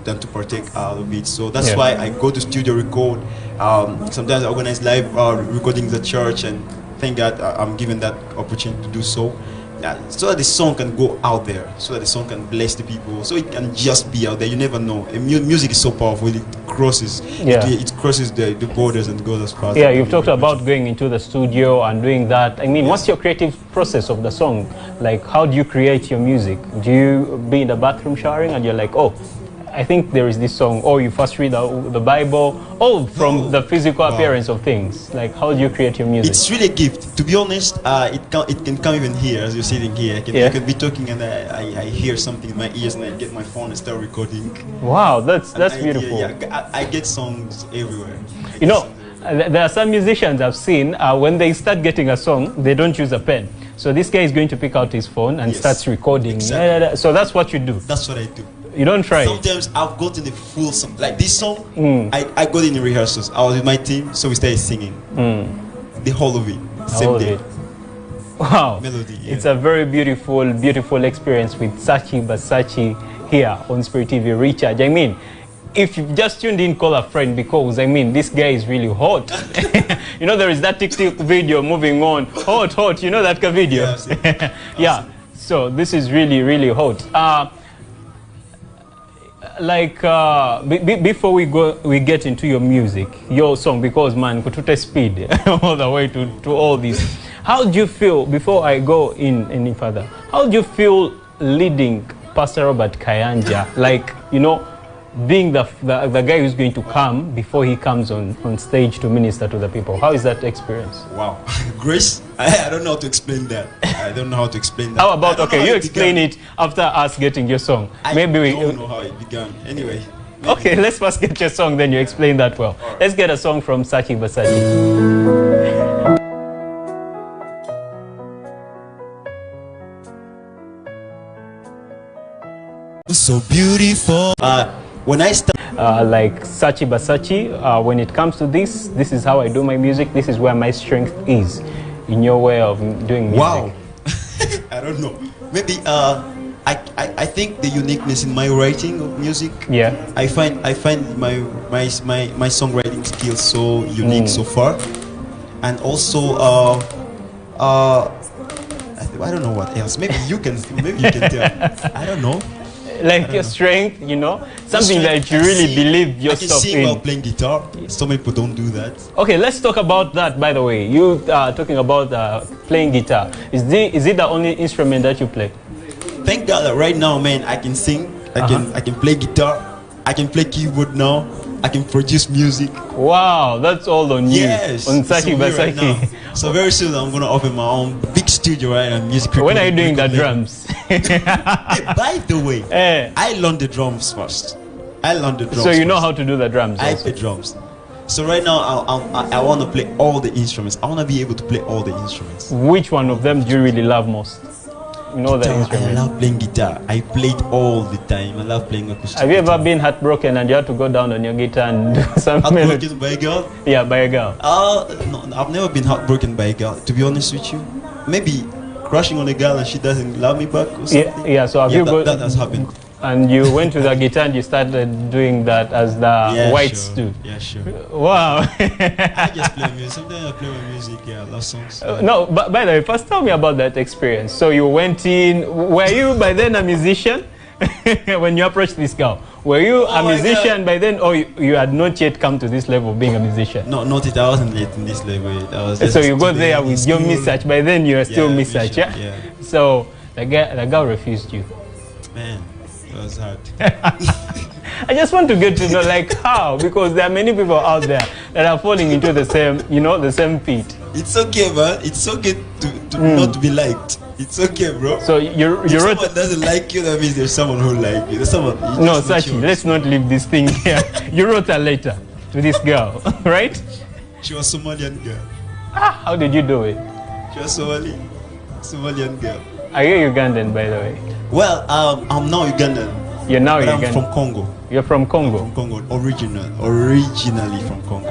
than to partake out of it. So that's why I go to studio record. Sometimes I organize live recordings at church, and thank God I'm given that opportunity to do so. So that the song can go out there, so that the song can bless the people, so it can just be out there. You never know. Music is so powerful; it crosses, it crosses the borders and goes as far. Yeah, you've talked about going into the studio and doing that. I mean, what's your creative process of the song? Like, how do you create your music? Do you be in the bathroom showering and you're like, oh, I think there is this song, or you first read the Bible, from the physical appearance of things? Like, how do you create your music? It's really a gift. To be honest, it can come even here, as you're sitting here. I can be talking and I hear something in my ears, and I get my phone and start recording. Wow, that's beautiful. I get songs everywhere. You know, there are some musicians I've seen, when they start getting a song, they don't use a pen. So this guy is going to pick out his phone and starts recording. Exactly. So that's what you do. That's what I do. You don't try. Sometimes I've gotten the full song. Like this song, I got in the rehearsals. I was with my team, so we started singing. The whole of it, same day. Wow. Melody, It's a very beautiful, beautiful experience with Sachi Basachi here on Spirit TV Recharge. I mean, if you've just tuned in, call a friend, because I mean, this guy is really hot. You know, there is that TikTok video moving on. Hot, hot. You know that video? Yeah. So this is really, really hot. Before we get into your music, your song, because man, kutute speed all the way to all this. How do you feel, before I go in any further, how do you feel leading Pastor Robert Kayanja? Like, you know, being the guy who's going to come before he comes on stage to minister to the people. How is that experience? Wow. Grace, I don't know how to explain that. I don't know how to explain that. How about, okay, you explain it after us getting your song. I don't know how it began. Anyway. Okay, let's first get your song, then you explain that well. Right. Let's get a song from Sachi Basachi. So beautiful. When I start like Sachi Basachi, when it comes to this is how I do my music. This is where my strength is in your way of doing music. Wow. I don't know. Maybe I think the uniqueness in my writing of music. Yeah. I find my songwriting skills so unique so far, and also I don't know what else. Maybe you can tell. I don't know. Like your strength, you know, something that you really believe yourself in. I can sing while playing guitar. So many people don't do that. Okay, let's talk about that. By the way, you are talking about playing guitar. Is it the only instrument that you play? Thank God that right now, man, I can sing. I can play guitar. I can play keyboard now. I can produce music. Wow, that's all on you. Yes, on Sachi Basachi. Right, so very soon I'm gonna open my own big studio, right? And music. When are you doing the drums? Hey, by the way, I learned the drums first. So you know how to do the drums? I play drums. So right now I want to play all the instruments. I want to be able to play all the instruments. Which one of them do you really love most? You know the instrument. I love playing guitar. I play it all the time. I love playing acoustic. Have you ever been heartbroken and you had to go down on your guitar and do some heartbroken by a girl? Yeah, by a girl. No, I've never been heartbroken by a girl, to be honest with you. Maybe crushing on a girl and she doesn't love me back or something. Yeah, so have you that has happened. And you went to the guitar and you started doing that as the whites do. Yeah, sure. Wow. I just play music. Sometimes I play my music, I love songs. No, but by the way, first tell me about that experience. So you went in, were you by then a musician? When you approached this girl, were you a musician by then, or you had not yet come to this level of being a musician? No, not yet. I wasn't yet in this level. So you go there with your research. By then you are still research, yeah? So the girl refused you. Man, it was hard. I just want to get to know, like, how, because there are many people out there that are falling into the same, you know, the same pit. It's okay, man. It's okay to not to be liked. It's okay, bro. So you if wrote. Someone doesn't like you, that means there's someone who like you. There's someone. No, Sachi, let's not leave this thing here. You wrote a letter to this girl, right? She was Somalian girl. How did you do it? She was Somalian girl. Are you Ugandan, by the way? Well, I'm now Ugandan. You're now but Ugandan. I'm from Congo. You're from Congo? I'm from Congo, originally from Congo.